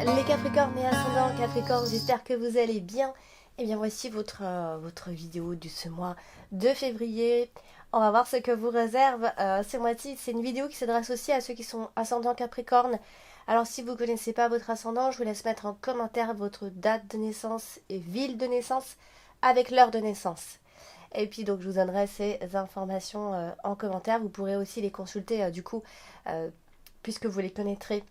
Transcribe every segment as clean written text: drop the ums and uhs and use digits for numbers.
les Capricornes et ascendants Capricorne, j'espère que vous allez bien. Et bien voici votre vidéo de ce mois de février. On va voir ce que vous réserve ce mois-ci. C'est une vidéo qui s'adresse aussi à ceux qui sont ascendants Capricorne. Alors si vous ne connaissez pas votre ascendant, je vous laisse mettre en commentaire votre date de naissance et ville de naissance avec l'heure de naissance. Et puis donc je vous donnerai ces informations en commentaire. Vous pourrez aussi les consulter puisque vous les connaîtrez.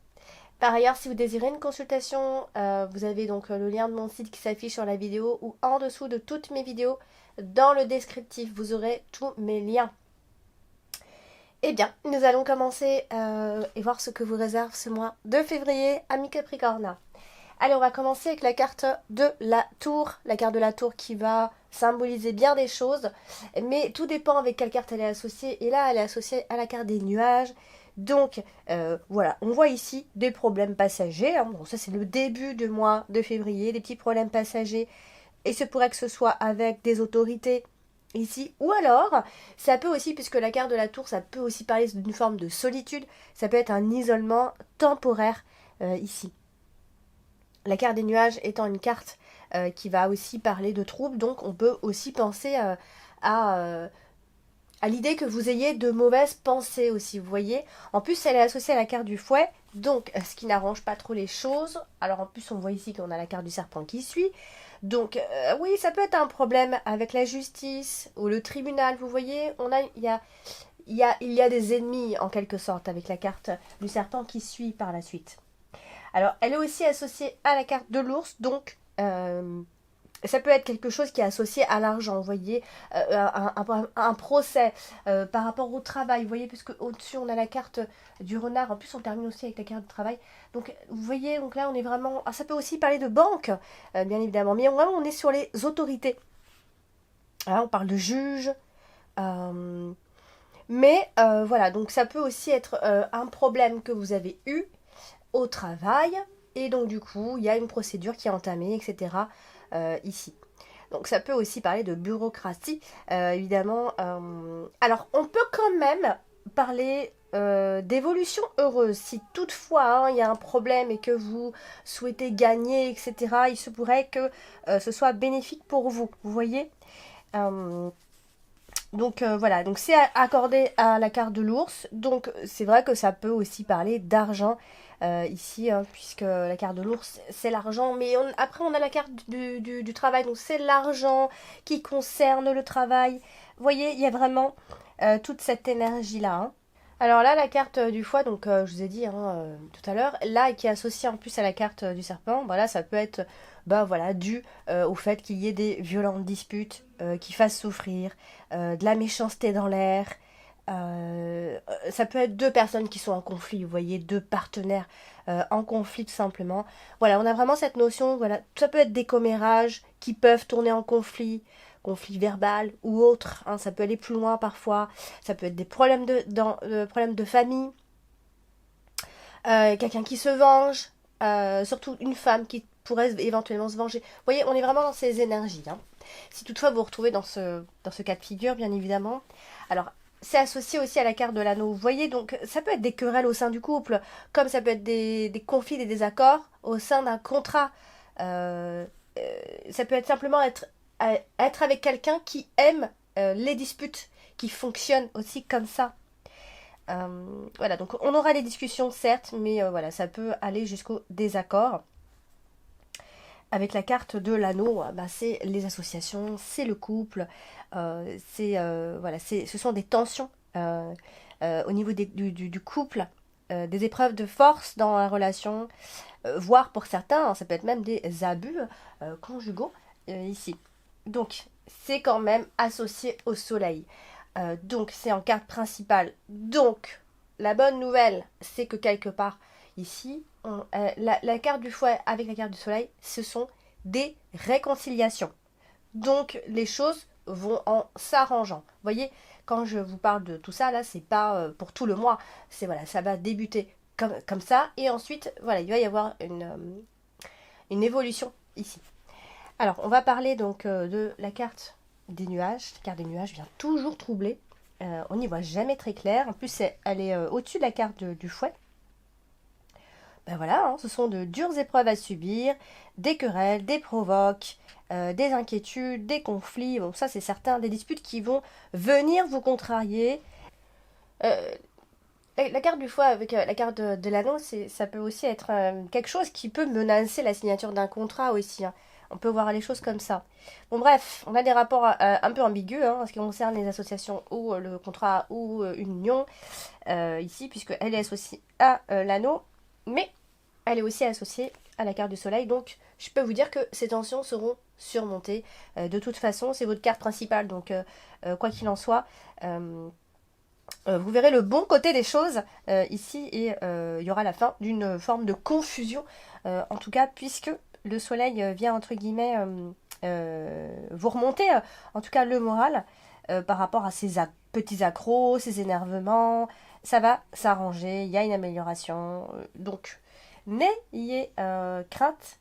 Par ailleurs, si vous désirez une consultation, vous avez donc le lien de mon site qui s'affiche sur la vidéo ou en dessous de toutes mes vidéos. Dans le descriptif, vous aurez tous mes liens. Eh bien, nous allons commencer et voir ce que vous réserve ce mois de février, amis Capricorne. Allez, on va commencer avec la carte de la tour. La carte de la tour qui va symboliser bien des choses. Mais tout dépend avec quelle carte elle est associée. Et là, elle est associée à la carte des nuages. Donc, voilà, on voit ici des problèmes passagers. Hein. Bon, ça, c'est le début du mois de février. Des petits problèmes passagers. Et ce pourrait que ce soit avec des autorités ici. Ou alors, ça peut aussi, puisque la carte de la tour, ça peut aussi parler d'une forme de solitude. Ça peut être un isolement temporaire ici. La carte des nuages étant une carte qui va aussi parler de troubles, donc on peut aussi penser à l'idée que vous ayez de mauvaises pensées aussi, vous voyez. En plus, elle est associée à la carte du fouet, donc ce qui n'arrange pas trop les choses. Alors en plus, on voit ici qu'on a la carte du serpent qui suit. Donc oui, ça peut être un problème avec la justice ou le tribunal, vous voyez. Il y a des ennemis en quelque sorte avec la carte du serpent qui suit par la suite. Alors, elle est aussi associée à la carte de l'ours, donc ça peut être quelque chose qui est associé à l'argent, vous voyez, un procès par rapport au travail, vous voyez, puisque au-dessus on a la carte du renard, en plus on termine aussi avec la carte du travail. Donc, vous voyez, donc là on est vraiment... Ah, ça peut aussi parler de banque, bien évidemment, mais vraiment on est sur les autorités. Là, on parle de juge, mais voilà, donc ça peut aussi être un problème que vous avez eu au travail, et donc du coup il y a une procédure qui est entamée, etc. Ici. Donc ça peut aussi parler de bureaucratie, évidemment. Alors on peut quand même parler d'évolution heureuse. Si toutefois il y a un problème et que vous souhaitez gagner, etc., il se pourrait que ce soit bénéfique pour vous. Vous voyez. Donc voilà, donc c'est accordé à la carte de l'ours. Donc c'est vrai que ça peut aussi parler d'argent ici, hein, puisque la carte de l'ours c'est l'argent. Mais après on a la carte du travail, donc c'est l'argent qui concerne le travail. Vous voyez, il y a vraiment toute cette énergie-là. Hein. Alors là, la carte du foie, donc je vous ai dit tout à l'heure, là qui est associée en plus à la carte du serpent, voilà, ça peut être bah, voilà, dû au fait qu'il y ait des violentes disputes qui fassent souffrir, de la méchanceté dans l'air. Ça peut être deux personnes qui sont en conflit, vous voyez, deux partenaires en conflit tout simplement. Voilà, on a vraiment cette notion, voilà, ça peut être des commérages qui peuvent tourner en conflit verbal ou autre, hein, ça peut aller plus loin parfois, ça peut être des problèmes problèmes de famille, quelqu'un qui se venge, surtout une femme qui pourrait éventuellement se venger. Vous voyez, on est vraiment dans ces énergies. Hein. Si toutefois vous vous retrouvez dans ce cas de figure, bien évidemment. Alors, c'est associé aussi à la carte de l'anneau. Vous voyez, donc ça peut être des querelles au sein du couple, comme ça peut être des conflits, des désaccords au sein d'un contrat. Ça peut être simplement être avec quelqu'un qui aime les disputes, qui fonctionne aussi comme ça. Voilà, donc on aura des discussions certes, mais voilà, ça peut aller jusqu'au désaccord. Avec la carte de l'anneau, bah, c'est les associations, c'est le couple, voilà, ce sont des tensions au niveau du couple, des épreuves de force dans la relation, voire pour certains, hein, ça peut être même des abus conjugaux ici. Donc, c'est quand même associé au soleil. Donc, c'est en carte principale. Donc, la bonne nouvelle, c'est que quelque part, ici, la carte du fouet avec la carte du soleil, ce sont des réconciliations. Donc, les choses vont en s'arrangeant. Vous voyez, quand je vous parle de tout ça, là, c'est pas pour tout le mois. C'est voilà, ça va débuter comme ça. Et ensuite, voilà, il va y avoir une évolution ici. Alors, on va parler donc de la carte des nuages. La carte des nuages vient toujours troubler. On n'y voit jamais très clair. En plus, elle est au-dessus de la carte du fouet. ben voilà, hein, ce sont de dures épreuves à subir, des querelles, des provoques, des inquiétudes, des conflits. Bon, ça c'est certain, des disputes qui vont venir vous contrarier. Euh, la carte du foie avec la carte de l'anneau, ça peut aussi être quelque chose qui peut menacer la signature d'un contrat aussi, hein. On peut voir les choses comme ça. Bon bref, on a des rapports un peu ambigus hein, en ce qui concerne les associations ou le contrat ou une union ici, puisqu'elle est associée à l'anneau, mais elle est aussi associée à la carte du soleil. Donc je peux vous dire que ces tensions seront surmontées. De toute façon, c'est votre carte principale, donc quoi qu'il en soit. Vous verrez le bon côté des choses ici et il y aura la fin d'une forme de confusion, en tout cas puisque le soleil vient entre guillemets vous remonter en tout cas le moral par rapport à ces petits accros, ces énervements, ça va s'arranger, il y a une amélioration, donc n'ayez crainte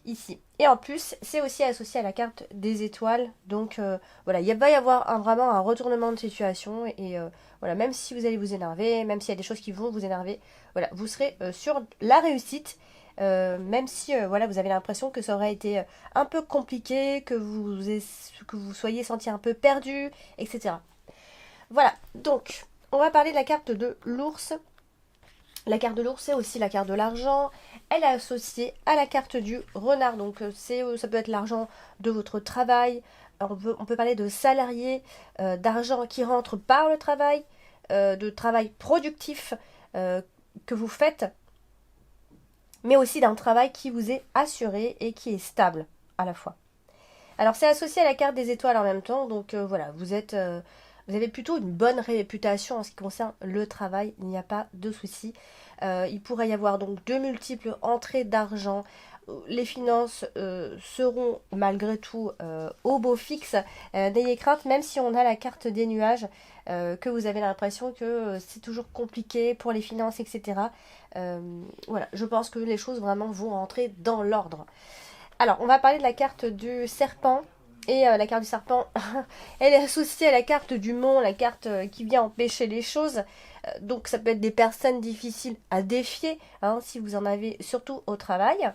ici. Et en plus, c'est aussi associé à la carte des étoiles. Donc voilà, il va y avoir vraiment un retournement de situation. Et voilà, même si vous allez vous énerver, même s'il y a des choses qui vont vous énerver, voilà, vous serez sur la réussite. Même si voilà, vous avez l'impression que ça aurait été un peu compliqué, que vous soyez senti un peu perdu, etc. Voilà, donc on va parler de la carte de l'ours. La carte de l'ours, c'est aussi la carte de l'argent. Elle est associée à la carte du renard. Donc, ça peut être l'argent de votre travail. On peut parler de salariés, d'argent qui rentre par le travail, de travail productif que vous faites, mais aussi d'un travail qui vous est assuré et qui est stable à la fois. Alors, c'est associé à la carte des étoiles en même temps. Donc, voilà, vous avez plutôt une bonne réputation en ce qui concerne le travail, il n'y a pas de souci. Il pourrait y avoir donc de multiples entrées d'argent. Les finances seront malgré tout au beau fixe. N'ayez crainte, même si on a la carte des nuages, que vous avez l'impression que c'est toujours compliqué pour les finances, etc. Voilà, je pense que les choses vraiment vont rentrer dans l'ordre. Alors, on va parler de la carte du serpent. Et la carte du serpent, elle est associée à la carte du mont, la carte qui vient empêcher les choses. Donc ça peut être des personnes difficiles à défier, hein, si vous en avez, surtout au travail.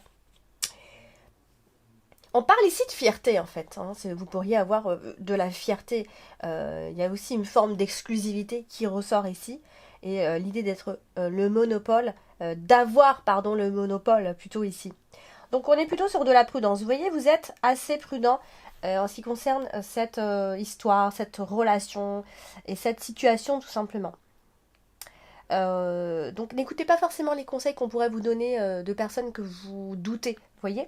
On parle ici de fierté en fait, hein, vous pourriez avoir de la fierté. Il y a aussi une forme d'exclusivité qui ressort ici. Et l'idée d'être le monopole, d'avoir, pardon, le monopole plutôt ici. Donc on est plutôt sur de la prudence. Vous voyez, vous êtes assez prudent en ce qui concerne cette histoire, cette relation et cette situation tout simplement. Donc n'écoutez pas forcément les conseils qu'on pourrait vous donner de personnes que vous doutez, vous voyez.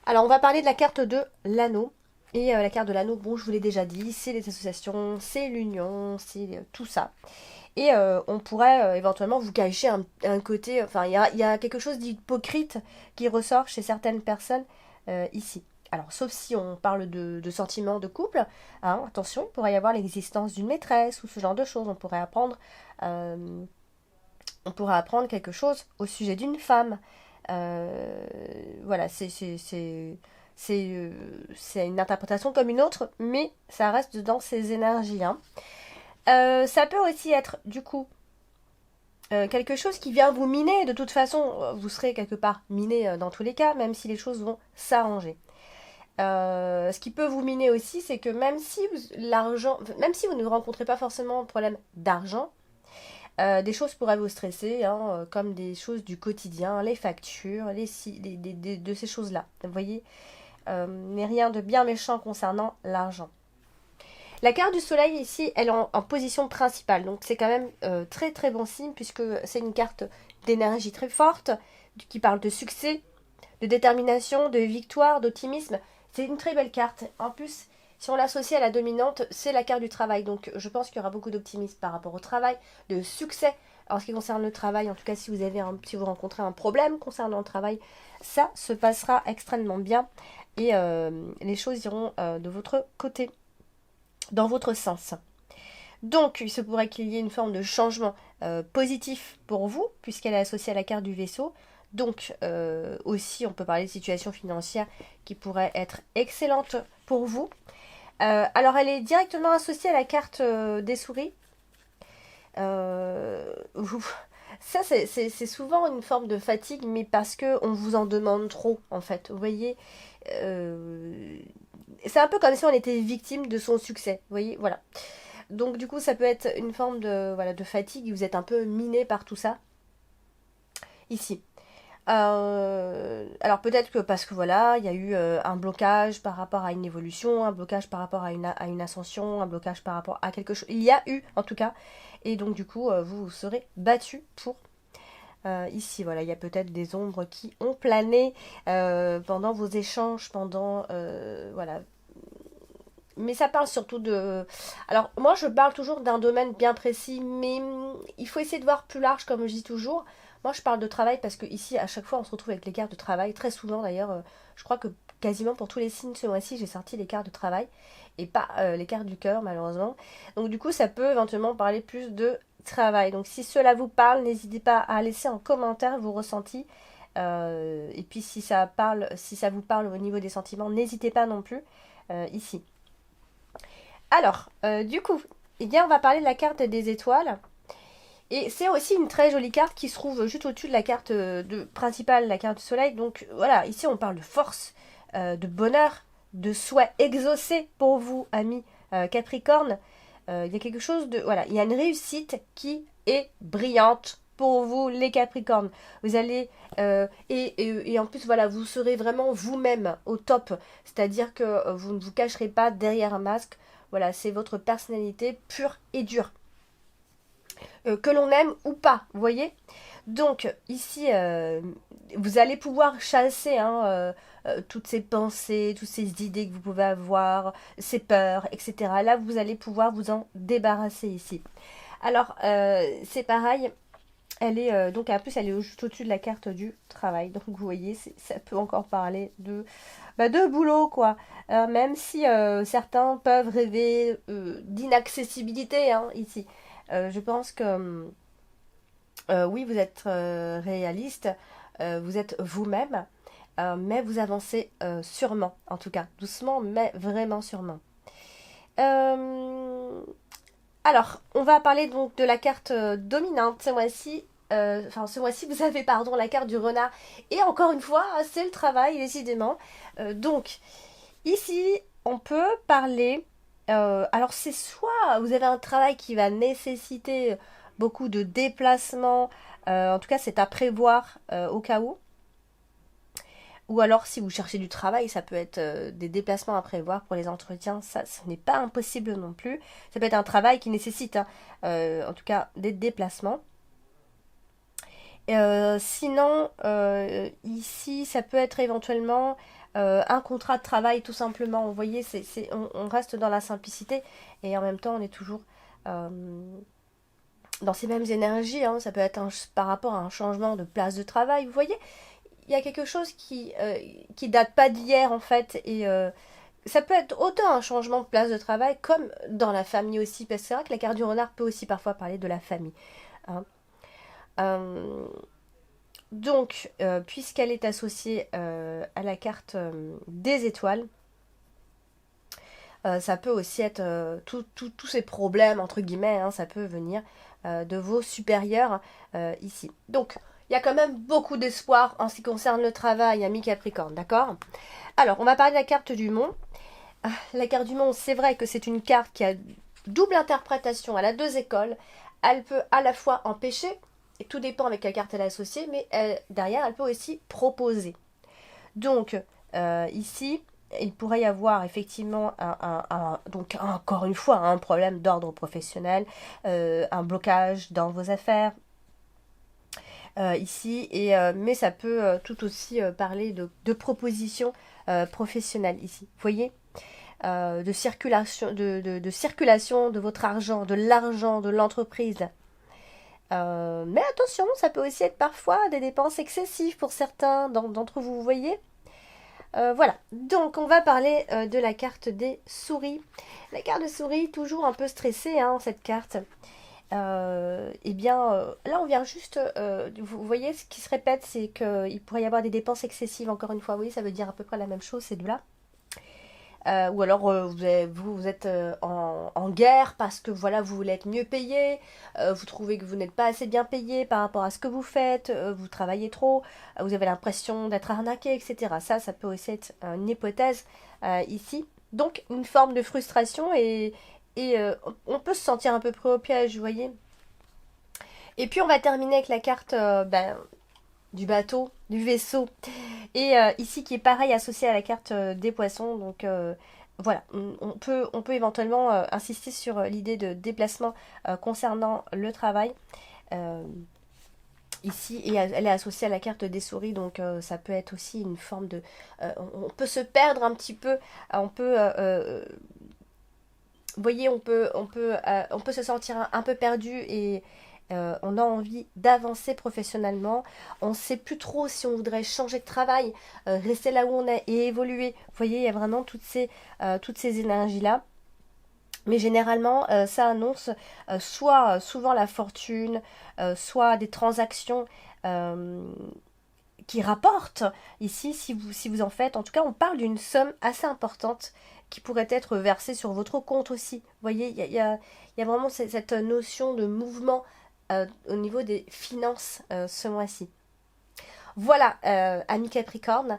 Alors on va parler de la carte de l'anneau. Et la carte de l'anneau, bon je vous l'ai déjà dit, c'est les associations, c'est l'union, c'est tout ça. Et on pourrait éventuellement vous cacher un côté, enfin il y a quelque chose d'hypocrite qui ressort chez certaines personnes ici. Alors sauf si on parle de sentiments de couple, hein, attention, il pourrait y avoir l'existence d'une maîtresse ou ce genre de choses. Euh, on pourrait apprendre quelque chose au sujet d'une femme. Voilà, c'est une interprétation comme une autre, mais ça reste dans ces énergies, hein. Ça peut aussi être du coup quelque chose qui vient vous miner. De toute façon, vous serez quelque part miné dans tous les cas, même si les choses vont s'arranger. Ce qui peut vous miner aussi, c'est que même si vous ne rencontrez pas forcément de problème d'argent, des choses pourraient vous stresser, hein, comme des choses du quotidien, les factures, de ces choses-là. Vous voyez, mais rien de bien méchant concernant l'argent. La carte du soleil ici, elle est en position principale, donc c'est quand même très très bon signe puisque c'est une carte d'énergie très forte qui parle de succès, de détermination, de victoire, d'optimisme. C'est une très belle carte. En plus, si on l'associe à la dominante, c'est la carte du travail. Donc je pense qu'il y aura beaucoup d'optimisme par rapport au travail, de succès en ce qui concerne le travail. En tout cas, si vous rencontrez un problème concernant le travail, ça se passera extrêmement bien et les choses iront de votre côté, dans votre sens. Donc, il se pourrait qu'il y ait une forme de changement positif pour vous, puisqu'elle est associée à la carte du vaisseau. Donc, aussi, on peut parler de situation financière qui pourrait être excellente pour vous. Alors, elle est directement associée à la carte des souris. Ça, c'est souvent une forme de fatigue, mais parce que on vous en demande trop, en fait. Vous voyez, euh, c'est un peu comme si on était victime de son succès. Vous voyez, voilà. Donc du coup, ça peut être une forme de, voilà, de fatigue. Vous êtes un peu miné par tout ça, ici. Alors peut-être que parce que voilà, il y a eu un blocage par rapport à une évolution, un blocage par rapport à une ascension, un blocage par rapport à quelque chose. Il y a eu en tout cas. Et donc du coup, vous vous serez battu pour ici. Voilà, il y a peut-être des ombres qui ont plané pendant vos échanges, pendant voilà. Mais ça parle surtout de... Alors, moi, je parle toujours d'un domaine bien précis, mais il faut essayer de voir plus large, comme je dis toujours. Moi, je parle de travail parce que ici, à chaque fois, on se retrouve avec les cartes de travail. Très souvent, d'ailleurs, je crois que quasiment pour tous les signes ce mois-ci, j'ai sorti les cartes de travail et pas les cartes du cœur, malheureusement. Donc, du coup, ça peut éventuellement parler plus de travail. Donc, si cela vous parle, n'hésitez pas à laisser en commentaire vos ressentis. Et puis, si ça parle, si ça vous parle au niveau des sentiments, n'hésitez pas non plus ici. Alors, du coup, eh bien, on va parler de la carte des étoiles. Et c'est aussi une très jolie carte qui se trouve juste au-dessus de la carte principale, la carte du soleil. Donc voilà, ici on parle de force, de bonheur, de souhait exaucé pour vous, amis Capricorne. Il y a quelque chose de... Voilà, il y a une réussite qui est brillante pour vous, les Capricornes. Vous allez... et en plus, voilà, vous serez vraiment vous-même au top. C'est-à-dire que vous ne vous cacherez pas derrière un masque. Voilà, c'est votre personnalité pure et dure. Que l'on aime ou pas, vous voyez. Donc, ici, vous allez pouvoir chasser toutes ces pensées, toutes ces idées que vous pouvez avoir, ces peurs, etc. Là, vous allez pouvoir vous en débarrasser ici. Alors, c'est pareil. Elle est donc en plus elle est juste au-dessus de la carte du travail. Donc vous voyez, ça peut encore parler de boulot quoi. Même si certains peuvent rêver d'inaccessibilité hein, ici. Je pense que oui, vous êtes réaliste, vous êtes vous-même, mais vous avancez sûrement, en tout cas, doucement, mais vraiment sûrement. Euh, alors, on va parler donc de la carte dominante ce mois-ci. Enfin, ce mois-ci, vous avez, pardon, la carte du renard. Et encore une fois, c'est le travail, décidément. Donc, ici, on peut parler... alors, c'est soit vous avez un travail qui va nécessiter beaucoup de déplacements. En tout cas, c'est à prévoir au cas où. Ou alors, si vous cherchez du travail, ça peut être des déplacements à prévoir pour les entretiens. Ça, ce n'est pas impossible non plus. Ça peut être un travail qui nécessite, hein, en tout cas, des déplacements. Sinon, ici, ça peut être éventuellement un contrat de travail, tout simplement. Vous voyez, on reste dans la simplicité et en même temps, on est toujours dans ces mêmes énergies. Hein. Ça peut être par rapport à un changement de place de travail. Vous voyez, il y a quelque chose qui date pas d'hier en fait et ça peut être autant un changement de place de travail comme dans la famille aussi parce que c'est vrai que la carte du renard peut aussi parfois parler de la famille hein. Euh, donc puisqu'elle est associée à la carte des étoiles ça peut aussi être tous ces problèmes entre guillemets hein, ça peut venir de vos supérieurs ici donc il y a quand même beaucoup d'espoir en ce qui concerne le travail, ami Capricorne, d'accord? Alors, on va parler de la carte du Mont. La carte du Mont, c'est vrai que c'est une carte qui a double interprétation. Elle a deux écoles. Elle peut à la fois empêcher, et tout dépend avec quelle carte elle est associée, mais derrière, elle peut aussi proposer. Donc, ici, il pourrait y avoir effectivement donc encore une fois un problème d'ordre professionnel, un blocage dans vos affaires, ici, mais ça peut tout aussi parler de propositions professionnelles ici. Vous voyez de circulation, de circulation de votre argent, de l'argent de l'entreprise. Mais attention, ça peut aussi être parfois des dépenses excessives pour certains d'entre vous, vous voyez. Voilà, donc on va parler de la carte des souris. La carte de souris, toujours un peu stressée, hein, cette carte. Eh bien, là, on vient juste... vous voyez, ce qui se répète, c'est qu'il pourrait y avoir des dépenses excessives, encore une fois. Oui, ça veut dire à peu près la même chose, ces deux-là. ou alors vous êtes en guerre parce que voilà, vous voulez être mieux payé, vous trouvez que vous n'êtes pas assez bien payé par rapport à ce que vous faites, vous travaillez trop, vous avez l'impression d'être arnaqué, etc. Ça peut aussi être une hypothèse ici. Donc une forme de frustration et on peut se sentir un peu pris au piège, vous voyez. Et puis on va terminer avec la carte du bateau, du vaisseau. Et ici qui est pareil associé à la carte des poissons. Donc voilà, on peut éventuellement insister sur l'idée de déplacement concernant le travail. Euh, Ici, et elle est associée à la carte des souris, donc ça peut être aussi une forme de... on peut se perdre un petit peu, on peut... vous voyez, on peut se sentir un peu perdu et on a envie d'avancer professionnellement. On ne sait plus trop si on voudrait changer de travail, rester là où on est et évoluer. Vous voyez, il y a vraiment toutes ces énergies-là. Mais généralement, ça annonce soit souvent la fortune, soit des transactions euh, qui rapportent. Ici, si vous en faites, en tout cas, on parle d'une somme assez importante qui pourrait être versée sur votre compte aussi. Vous voyez, il y a vraiment cette notion de mouvement au niveau des finances ce mois-ci. Voilà, amis Capricorne,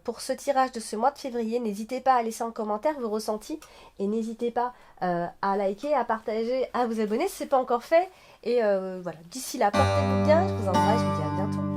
pour ce tirage de ce mois de février, n'hésitez pas à laisser en commentaire vos ressentis et n'hésitez pas à liker, à partager, à vous abonner si ce n'est pas encore fait. Et voilà, d'ici là, portez-vous bien, je vous embrasse, je vous dis à bientôt.